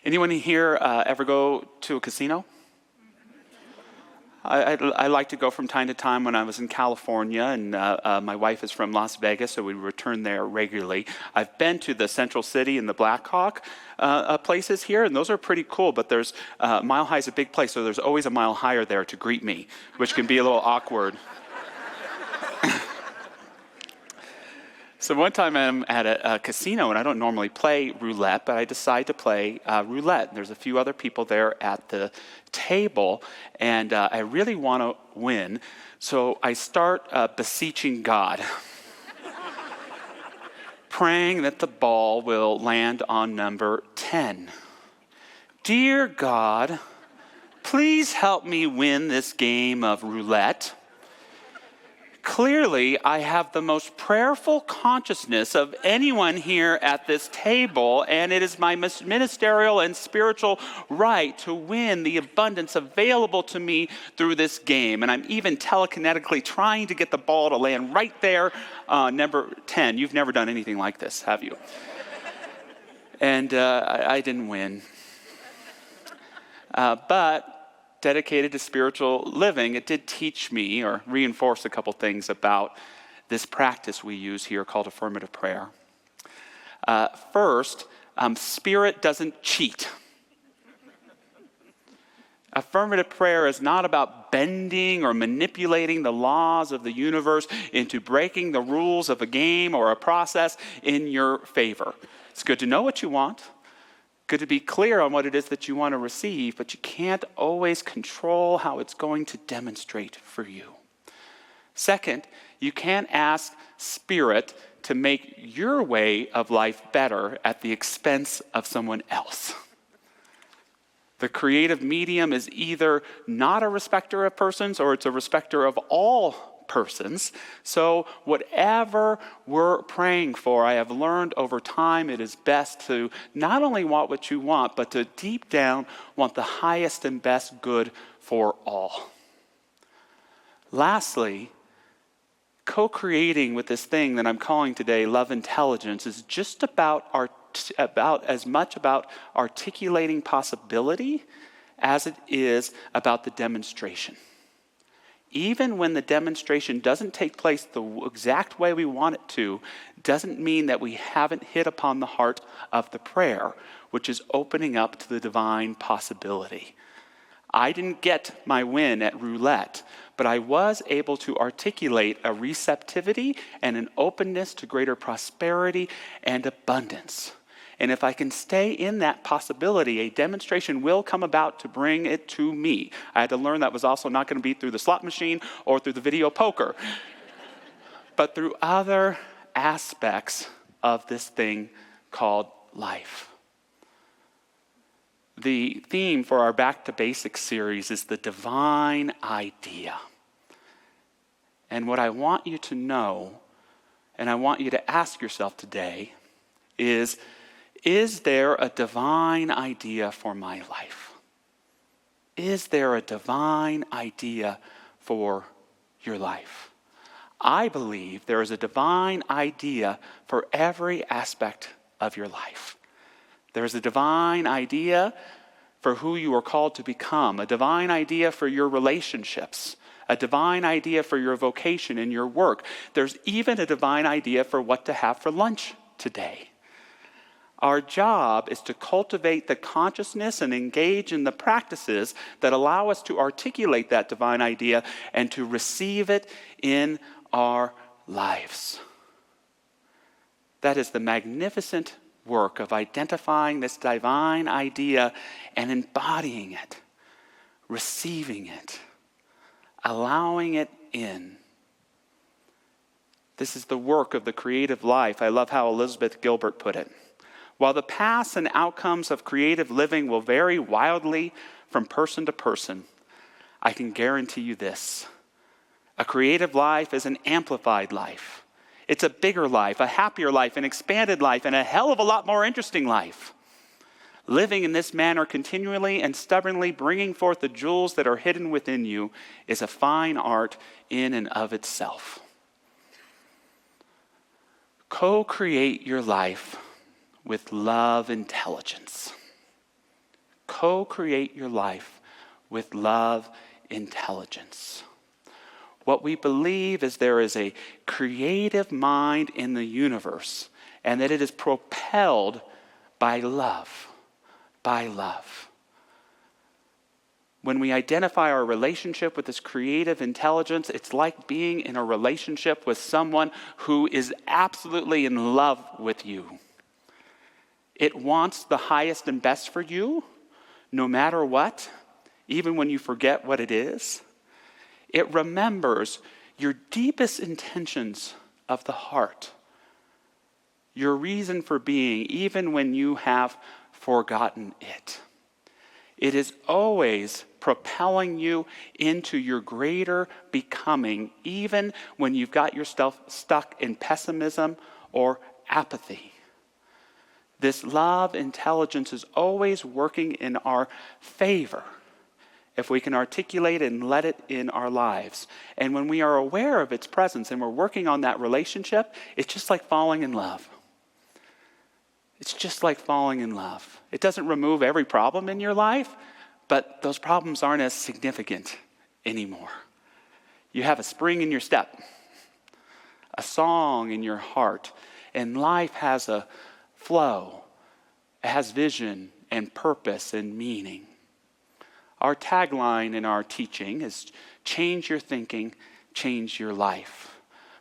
Anyone here ever go to a casino? I like to go from time to time. When I was in California, and my wife is from Las Vegas, so we return there regularly. I've been to the Central City and the Blackhawk places here, and those are pretty cool, but there's Mile High is a big place, so there's always a mile higher there to greet me, which can be a little awkward. So one time I'm at a casino, and I don't normally play roulette, but I decide to play roulette. There's a few other people there at the table, and I really want to win. So I start beseeching God, praying that the ball will land on number 10. Dear God, please help me win this game of roulette. Clearly, I have the most prayerful consciousness of anyone here at this table, and it is my ministerial and spiritual right to win the abundance available to me through this game. And I'm even telekinetically trying to get the ball to land right there, number 10. You've never done anything like this, have you? And I didn't win. But dedicated to spiritual living, it did teach me or reinforce a couple things about this practice we use here called affirmative prayer. First, spirit doesn't cheat. Affirmative prayer is not about bending or manipulating the laws of the universe into breaking the rules of a game or a process in your favor. It's good to know what you want. Good to be clear on what it is that you want to receive, but you can't always control how it's going to demonstrate for you. Second, you can't ask Spirit to make your way of life better at the expense of someone else. The creative medium is either not a respecter of persons or it's a respecter of all persons. So whatever we're praying for, I have learned over time it is best to not only want what you want, but to deep down want the highest and best good for all. Lastly, co-creating with this thing that I'm calling today love intelligence is just about as much about articulating possibility as it is about the demonstration. Even when the demonstration doesn't take place the exact way we want it to, doesn't mean that we haven't hit upon the heart of the prayer, which is opening up to the divine possibility. I didn't get my win at roulette, but I was able to articulate a receptivity and an openness to greater prosperity and abundance. And if I can stay in that possibility, a demonstration will come about to bring it to me. I had to learn that was also not going to be through the slot machine or through the video poker, but through other aspects of this thing called life. The theme for our Back to Basics series is the divine idea. And what I want you to know, and I want you to ask yourself today, is there a divine idea for my life? Is there a divine idea for your life? I believe there is a divine idea for every aspect of your life. There is a divine idea for who you are called to become, a divine idea for your relationships, a divine idea for your vocation and your work. There's even a divine idea for what to have for lunch today. Our job is to cultivate the consciousness and engage in the practices that allow us to articulate that divine idea and to receive it in our lives. That is the magnificent work of identifying this divine idea and embodying it, receiving it, allowing it in. This is the work of the creative life. I love how Elizabeth Gilbert put it. While the paths and outcomes of creative living will vary wildly from person to person, I can guarantee you this. A creative life is an amplified life. It's a bigger life, a happier life, an expanded life, and a hell of a lot more interesting life. Living in this manner continually and stubbornly bringing forth the jewels that are hidden within you is a fine art in and of itself. Co-create your life with love intelligence. co-create your life with love intelligence. What we believe is there is a creative mind in the universe, and that it is propelled by love. By love. When we identify our relationship with this creative intelligence, it's like being in a relationship with someone who is absolutely in love with you. It wants the highest and best for you, no matter what, even when you forget what it is. It remembers your deepest intentions of the heart, your reason for being, even when you have forgotten it. It is always propelling you into your greater becoming, even when you've got yourself stuck in pessimism or apathy. This love intelligence is always working in our favor if we can articulate it and let it in our lives. And when we are aware of its presence and we're working on that relationship, it's just like falling in love. It's just like falling in love. It doesn't remove every problem in your life, but those problems aren't as significant anymore. You have a spring in your step, a song in your heart, and life has a flow. It has vision and purpose and meaning. Our tagline in our teaching is change your thinking, change your life.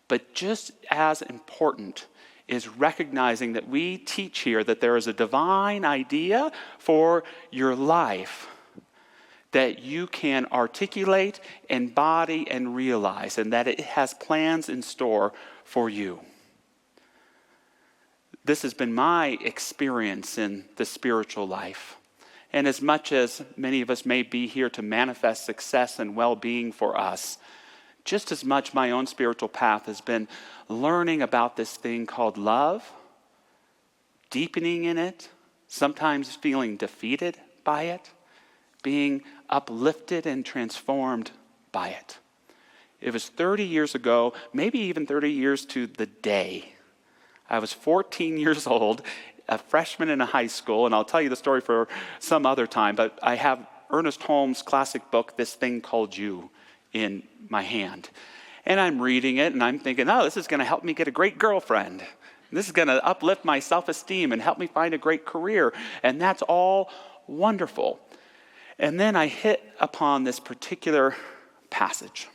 But just as important is recognizing that we teach here that there is a divine idea for your life that you can articulate, embody, and realize, and that it has plans in store for you. This has been my experience in the spiritual life. And as much as many of us may be here to manifest success and well-being for us, just as much my own spiritual path has been learning about this thing called love, deepening in it, sometimes feeling defeated by it, being uplifted and transformed by it. It was 30 years ago, maybe even 30 years to the day. I was 14 years old, a freshman in a high school, and I'll tell you the story for some other time, but I have Ernest Holmes' classic book, This Thing Called You, in my hand. And I'm reading it, and I'm thinking, oh, this is going to help me get a great girlfriend. This is going to uplift my self-esteem and help me find a great career. And that's all wonderful. And then I hit upon this particular passage.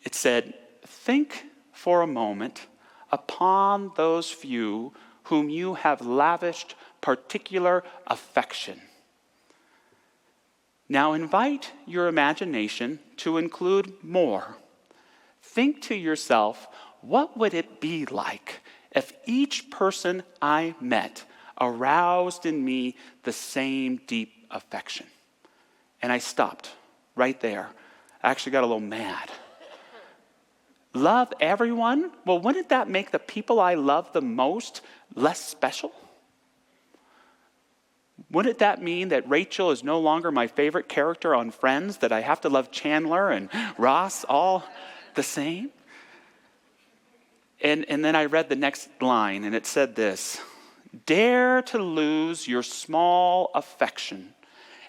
It said, think for a moment upon those few whom you have lavished particular affection. Now invite your imagination to include more. Think to yourself, what would it be like if each person I met aroused in me the same deep affection? And I stopped right there. I actually got a little mad. Love everyone? Well, wouldn't that make the people I love the most less special? Wouldn't that mean that Rachel is no longer my favorite character on Friends, that I have to love Chandler and Ross all the same? And then I read the next line, and it said this: dare to lose your small affection,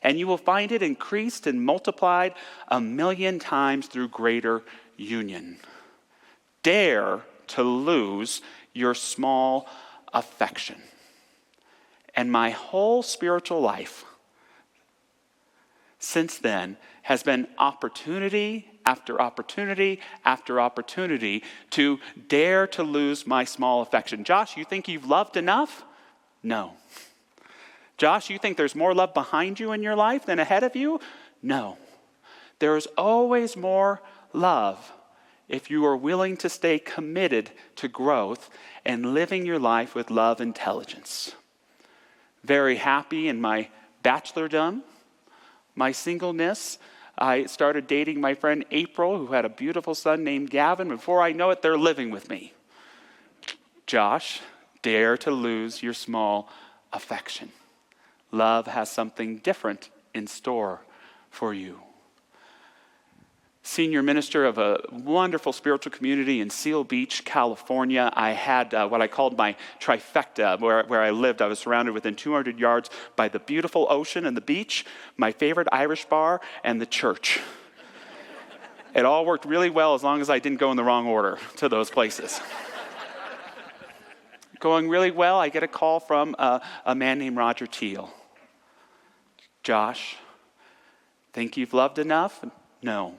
and you will find it increased and multiplied 1,000,000 times through greater union. Dare to lose your small affection. And my whole spiritual life since then has been opportunity after opportunity after opportunity to dare to lose my small affection. Josh, you think you've loved enough? No. Josh, you think there's more love behind you in your life than ahead of you? No. There is always more love if you are willing to stay committed to growth and living your life with love intelligence. Very happy in my bachelordom, my singleness. I started dating my friend April, who had a beautiful son named Gavin. Before I know it, they're living with me. Josh, dare to lose your small affection. Love has something different in store for you. senior minister of a wonderful spiritual community in Seal Beach, California. I had what I called my trifecta, where I lived. I was surrounded within 200 yards by the beautiful ocean and the beach, my favorite Irish bar, and the church. It all worked really well as long as I didn't go in the wrong order to those places. Going really well, I get a call from a man named Roger Teal. Josh, think you've loved enough? No.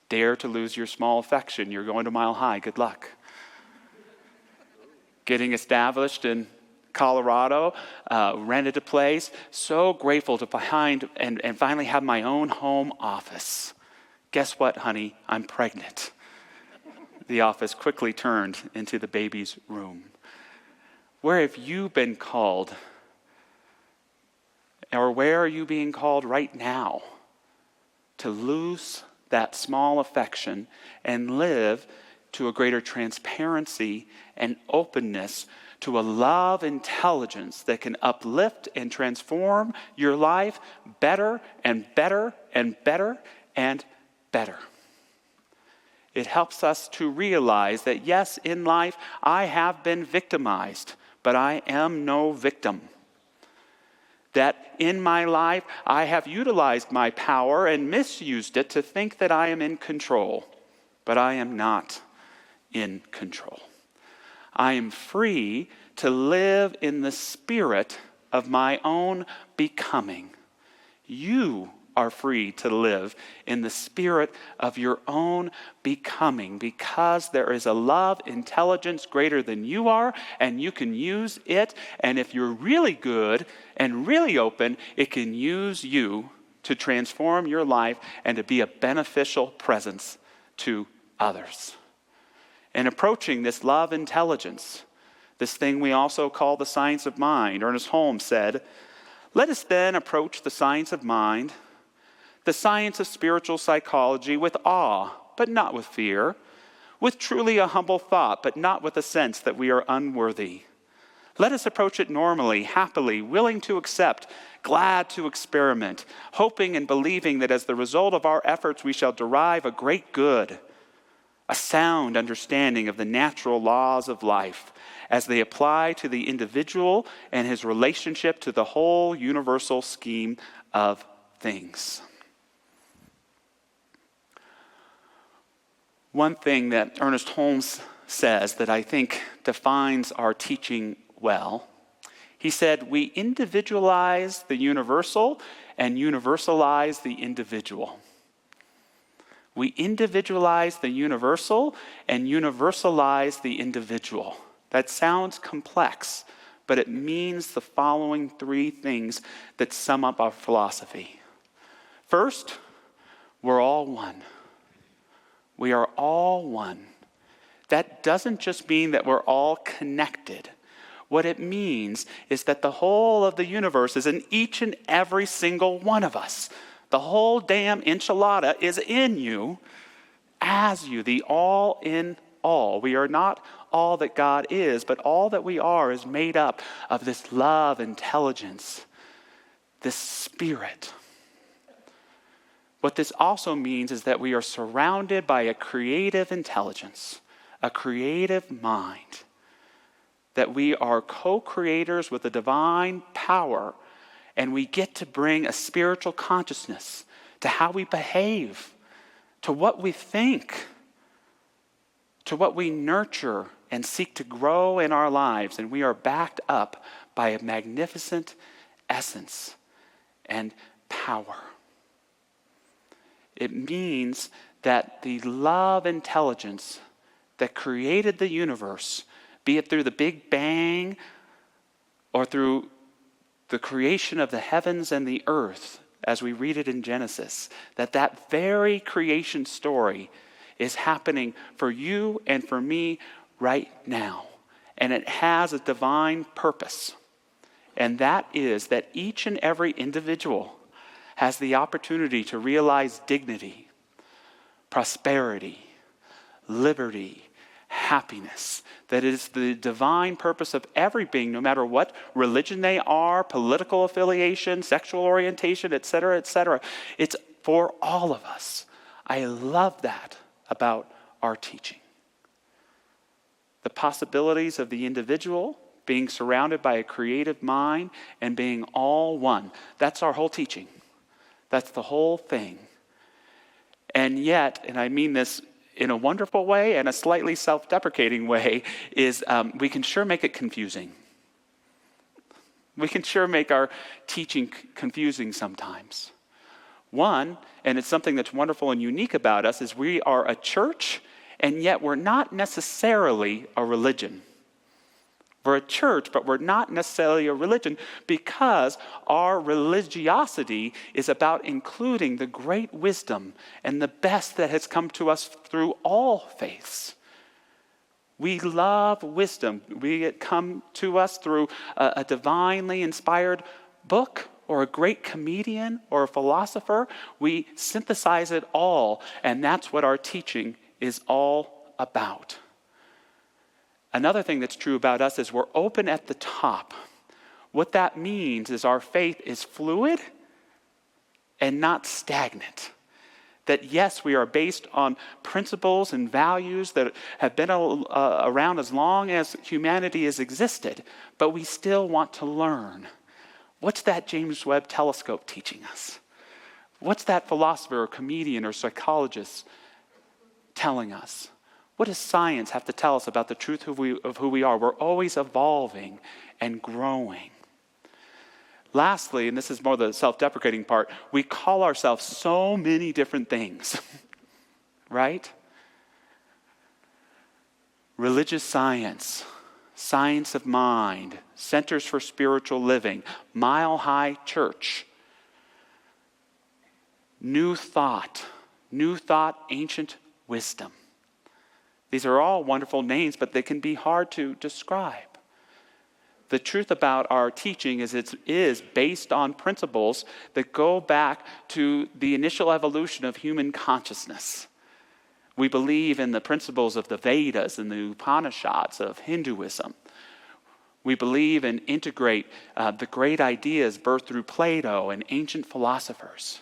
Dare to lose your small affection. You're going to Mile High. Good luck. Getting established in Colorado, rented a place. So grateful to find and finally have my own home office. Guess what, honey? I'm pregnant. The office quickly turned into the baby's room. Where have you been called? Or where are you being called right now to lose that small affection and live to a greater transparency and openness to a love intelligence that can uplift and transform your life better and better and better and better? It helps us to realize that yes, in life I have been victimized, but I am no victim. That in my life, I have utilized my power and misused it to think that I am in control, but I am not in control. I am free to live in the spirit of my own becoming. You are free to live in the spirit of your own becoming because there is a love intelligence greater than you are, and you can use it. And if you're really good and really open, it can use you to transform your life and to be a beneficial presence to others. And approaching this love intelligence, this thing we also call the science of mind, Ernest Holmes said, "Let us then approach the science of mind, the science of spiritual psychology, with awe, but not with fear, with truly a humble thought, but not with a sense that we are unworthy. Let us approach it normally, happily, willing to accept, glad to experiment, hoping and believing that as the result of our efforts we shall derive a great good, a sound understanding of the natural laws of life as they apply to the individual and his relationship to the whole universal scheme of things." One thing that Ernest Holmes says that I think defines our teaching well, he said, "We individualize the universal and universalize the individual." We individualize the universal and universalize the individual. That sounds complex, but it means the following three things that sum up our philosophy. First, we're all one. We are all one. That doesn't just mean that we're all connected. What it means is that the whole of the universe is in each and every single one of us. The whole damn enchilada is in you, as you, the all in all. We are not all that God is, but all that we are is made up of this love, intelligence, this spirit. What this also means is that we are surrounded by a creative intelligence, a creative mind, that we are co-creators with a divine power, and we get to bring a spiritual consciousness to how we behave, to what we think, to what we nurture and seek to grow in our lives, and we are backed up by a magnificent essence and power. It means that the love intelligence that created the universe, be it through the Big Bang or through the creation of the heavens and the earth, as we read it in Genesis, that very creation story is happening for you and for me right now. And it has a divine purpose. And that is that each and every individual has the opportunity to realize dignity, prosperity, liberty, happiness. That is the divine purpose of every being, no matter what religion they are, political affiliation, sexual orientation, etc., etc. It's for all of us. I love that about our teaching. The possibilities of the individual being surrounded by a creative mind and being all one. That's our whole teaching. That's the whole thing. And yet, and I mean this in a wonderful way and a slightly self-deprecating way, is we can sure make it confusing. We can sure make our teaching confusing sometimes. One, and it's something that's wonderful and unique about us, is we are a church, and yet we're not necessarily a religion. We're a church, but we're not necessarily a religion because our religiosity is about including the great wisdom and the best that has come to us through all faiths. We love wisdom. We come to us through a divinely inspired book or a great comedian or a philosopher. We synthesize it all, and that's what our teaching is all about. Another thing that's true about us is we're open at the top. What that means is our faith is fluid and not stagnant. That yes, we are based on principles and values that have been around as long as humanity has existed, but we still want to learn. What's that James Webb telescope teaching us? What's that philosopher or comedian or psychologist telling us? What does science have to tell us about the truth of who we are? We're always evolving and growing. Lastly, and this is more the self-deprecating part, we call ourselves so many different things, right? Religious science, science of mind, centers for spiritual living, Mile High Church, new thought, ancient wisdom. These are all wonderful names, but they can be hard to describe. The truth about our teaching is it is based on principles that go back to the initial evolution of human consciousness. We believe in the principles of the Vedas and the Upanishads of Hinduism. We believe and integrate the great ideas birthed through Plato and ancient philosophers.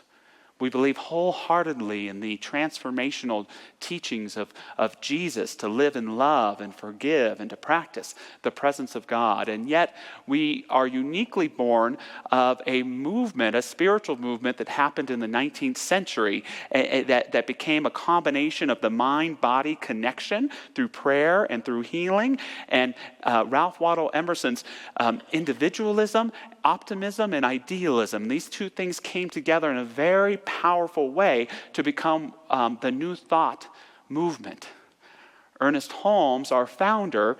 We believe wholeheartedly in the transformational teachings of Jesus to live in love and forgive and to practice the presence of God. And yet we are uniquely born of a movement, a spiritual movement that happened in the 19th century that became a combination of the mind-body connection through prayer and through healing. And Ralph Waldo Emerson's individualism, optimism, and idealism. These two things came together in a very powerful way to become the New Thought movement. Ernest Holmes, our founder,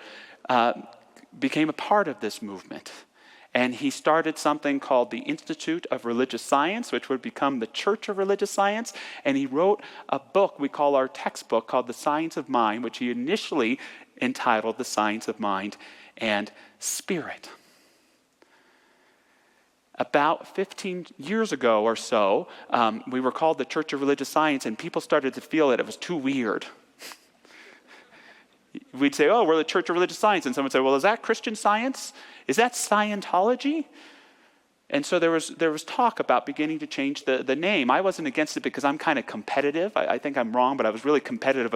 became a part of this movement. And he started something called the Institute of Religious Science, which would become the Church of Religious Science. And he wrote a book we call our textbook called The Science of Mind, which he initially entitled The Science of Mind and Spirit. About 15 years ago or so, we were called the Church of Religious Science, and people started to feel that it was too weird. We'd say, oh, we're the Church of Religious Science. And someone would say, well, is that Christian Science? Is that Scientology? And so there was talk about beginning to change the name. I wasn't against it because I'm kind of competitive. I think I'm wrong, but I was really competitive.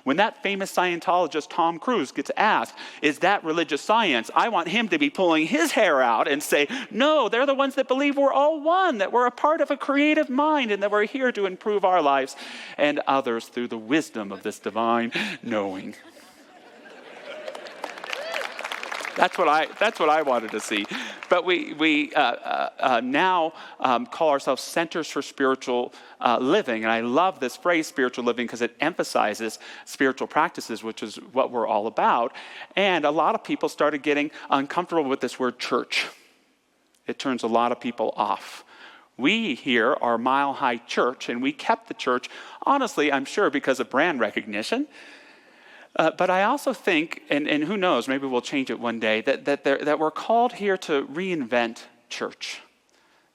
When that famous Scientologist Tom Cruise gets asked, is that religious science? I want him to be pulling his hair out and say, no, they're the ones that believe we're all one, that we're a part of a creative mind, and that we're here to improve our lives and others through the wisdom of this divine knowing. That's what I wanted to see. But we now call ourselves Centers for Spiritual Living. And I love this phrase, spiritual living, because it emphasizes spiritual practices, which is what we're all about. And a lot of people started getting uncomfortable with this word church. It turns a lot of people off. We here are Mile High Church, and we kept the church, honestly, I'm sure, because of brand recognition. But I also think, and who knows, maybe we'll change it one day, that we're called here to reinvent church.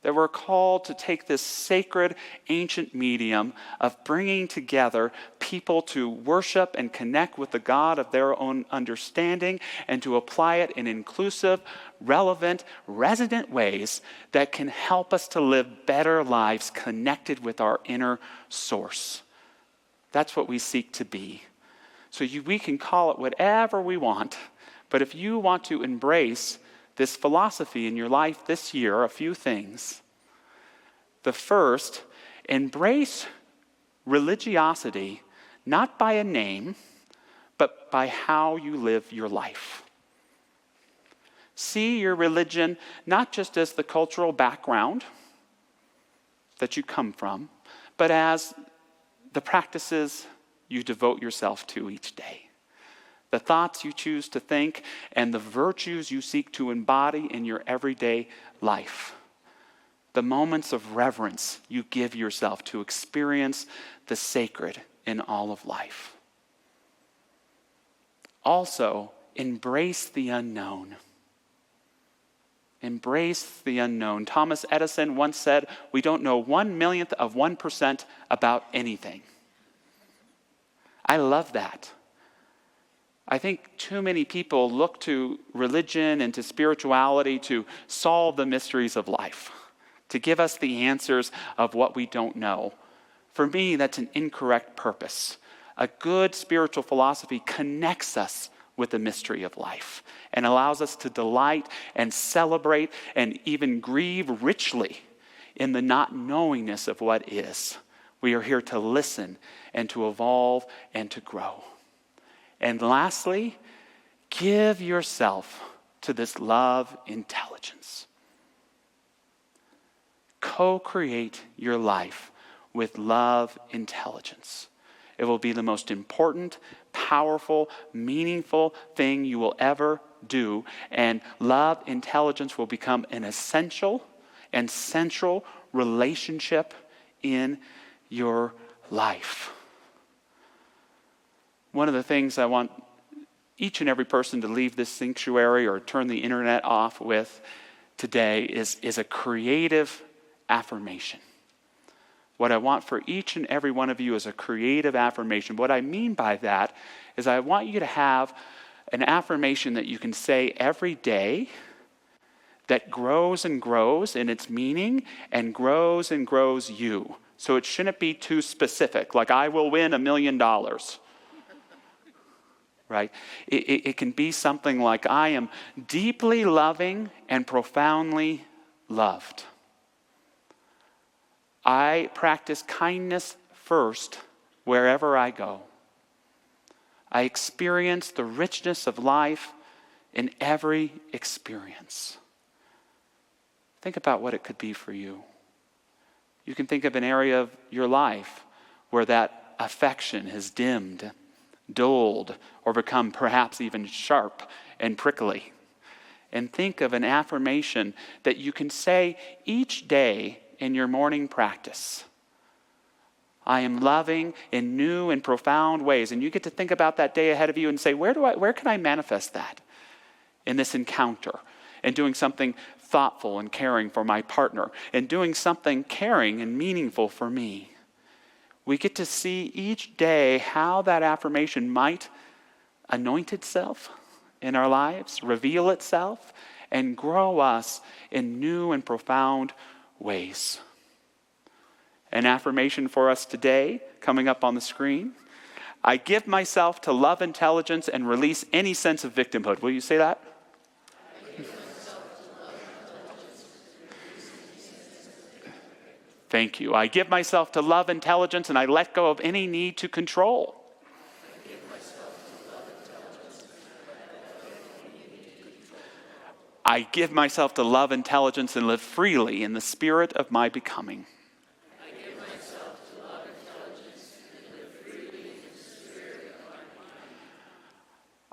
That we're called to take this sacred, ancient medium of bringing together people to worship and connect with the God of their own understanding and to apply it in inclusive, relevant, resident ways that can help us to live better lives connected with our inner source. That's what we seek to be. So we can call it whatever we want, but if you want to embrace this philosophy in your life this year, a few things. The first, embrace religiosity not by a name, but by how you live your life. See your religion not just as the cultural background that you come from, but as the practices you devote yourself to each day. The thoughts you choose to think and the virtues you seek to embody in your everyday life. The moments of reverence you give yourself to experience the sacred in all of life. Also, embrace the unknown. Embrace the unknown. Thomas Edison once said, "We don't know 1/1,000,000th of 1% about anything." I love that. I think too many people look to religion and to spirituality to solve the mysteries of life, to give us the answers of what we don't know. For me, that's an incorrect purpose. A good spiritual philosophy connects us with the mystery of life and allows us to delight and celebrate and even grieve richly in the not knowingness of what is. We are here to listen and to evolve and to grow. And lastly, give yourself to this love intelligence. Co-create your life with love intelligence. It will be the most important, powerful, meaningful thing you will ever do. And love intelligence will become an essential and central relationship in your life. One of the things I want each and every person to leave this sanctuary or turn the internet off with today is a creative affirmation. What I want for each and every one of you is a creative affirmation. What I mean by that is I want you to have an affirmation that you can say every day that grows and grows in its meaning and grows you. So it shouldn't be too specific, like I will win $1 million. Right? It can be something like, I am deeply loving and profoundly loved. I practice kindness first wherever I go. I experience the richness of life in every experience. Think about what it could be for you. You can think of an area of your life where that affection has dimmed, dulled, or become perhaps even sharp and prickly. And think of an affirmation that you can say each day in your morning practice. I am loving in new and profound ways. And you get to think about that day ahead of you and say, where can I manifest that in this encounter? And doing something thoughtful and caring for my partner. And doing something caring and meaningful for me. We get to see each day how that affirmation might anoint itself in our lives, reveal itself, and grow us in new and profound ways. An affirmation for us today, coming up on the screen. I give myself to love intelligence and release any sense of victimhood. Will you say that? Thank you. I give myself to love intelligence and I let go of any need to control. I give myself to love intelligence and live freely in the spirit of my becoming. I give myself to love intelligence and live freely in the spirit of my becoming.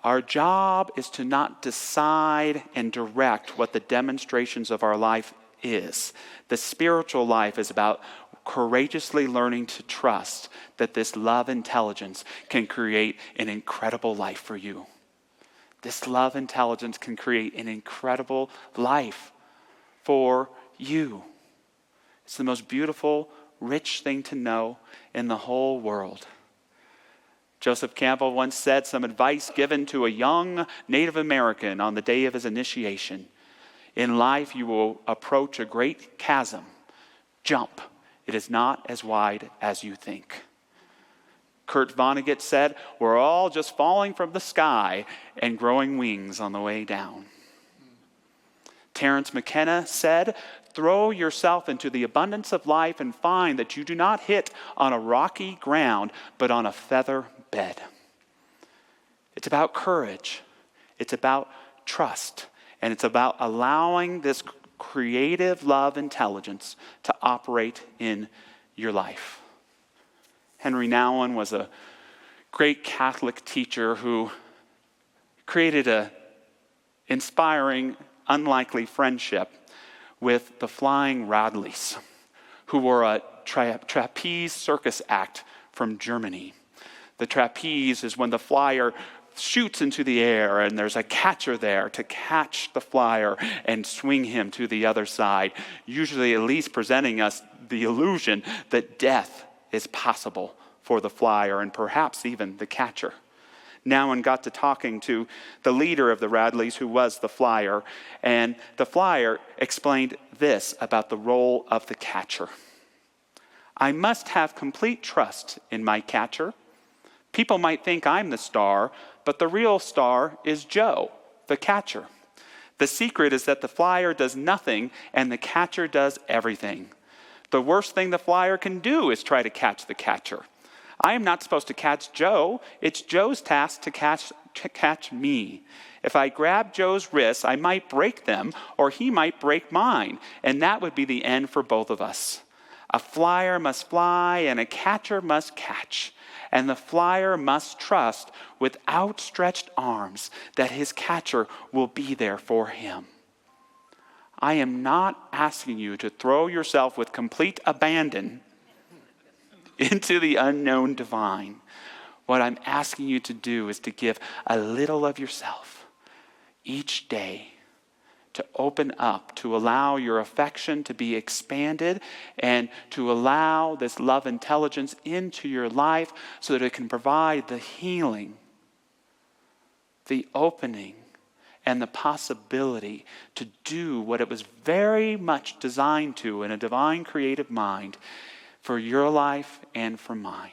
Our job is to not decide and direct what the demonstrations of our life is. The spiritual life is about courageously learning to trust that this love intelligence can create an incredible life for you. This love intelligence can create an incredible life for you. It's the most beautiful, rich thing to know in the whole world. Joseph Campbell once said some advice given to a young Native American on the day of his initiation. In life, you will approach a great chasm. Jump. It is not as wide as you think. Kurt Vonnegut said, we're all just falling from the sky and growing wings on the way down. Terence McKenna said, throw yourself into the abundance of life and find that you do not hit on a rocky ground, but on a feather bed. It's about courage. It's about trust. And it's about allowing this creative love intelligence to operate in your life. Henry Nouwen was a great Catholic teacher who created an inspiring, unlikely friendship with the Flying Radleys, who were a trapeze circus act from Germany. The trapeze is when the flyer shoots into the air and there's a catcher there to catch the flyer and swing him to the other side, usually at least presenting us the illusion that death is possible for the flyer and perhaps even the catcher. Nouwen got to talking to the leader of the Radleys, who was the flyer, and the flyer explained this about the role of the catcher. I must have complete trust in my catcher. People might think I'm the star, but the real star is Joe, the catcher. The secret is that the flyer does nothing and the catcher does everything. The worst thing the flyer can do is try to catch the catcher. I am not supposed to catch Joe. It's Joe's task to catch me. If I grab Joe's wrists, I might break them, or he might break mine, and that would be the end for both of us. A flyer must fly, and a catcher must catch. And the flyer must trust with outstretched arms that his catcher will be there for him. I am not asking you to throw yourself with complete abandon into the unknown divine. What I'm asking you to do is to give a little of yourself each day, to open up, to allow your affection to be expanded, and to allow this love intelligence into your life so that it can provide the healing, the opening, and the possibility to do what it was very much designed to in a divine creative mind for your life and for mine.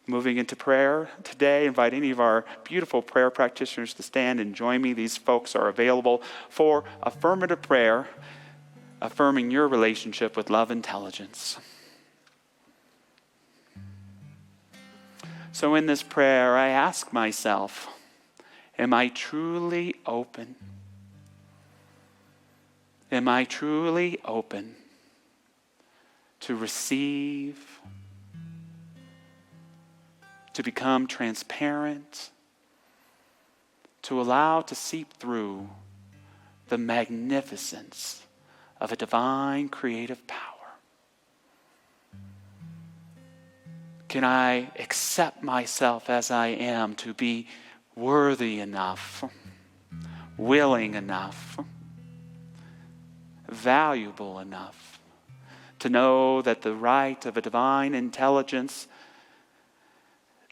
Moving into prayer today, invite any of our beautiful prayer practitioners to stand and join me. These folks are available for affirmative prayer, affirming your relationship with love intelligence. So in this prayer, I ask myself, am I truly open? Am I truly open to receive, to become transparent, to allow to seep through the magnificence of a divine creative power? Can I accept myself as I am to be worthy enough, willing enough, valuable enough to know that the right of a divine intelligence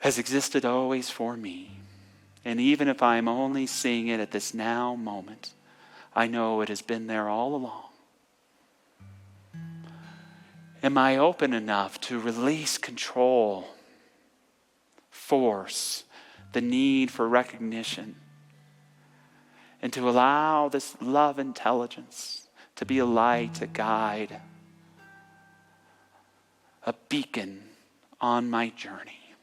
has existed always for me? And even if I'm only seeing it at this now moment, I know it has been there all along. Am I open enough to release control, force, the need for recognition, and to allow this love intelligence to be a light, a guide, a beacon on my journey?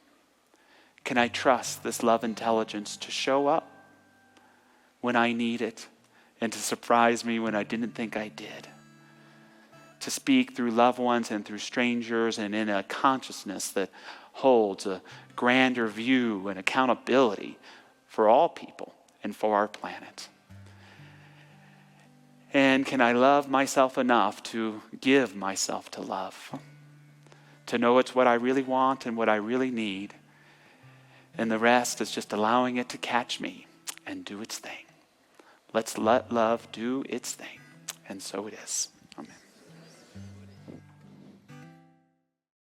Can I trust this love intelligence to show up when I need it and to surprise me when I didn't think I did? To speak through loved ones and through strangers and in a consciousness that holds a grander view and accountability for all people and for our planet. And can I love myself enough to give myself to love? To know it's what I really want and what I really need. And the rest is just allowing it to catch me and do its thing. Let's let love do its thing. And so it is.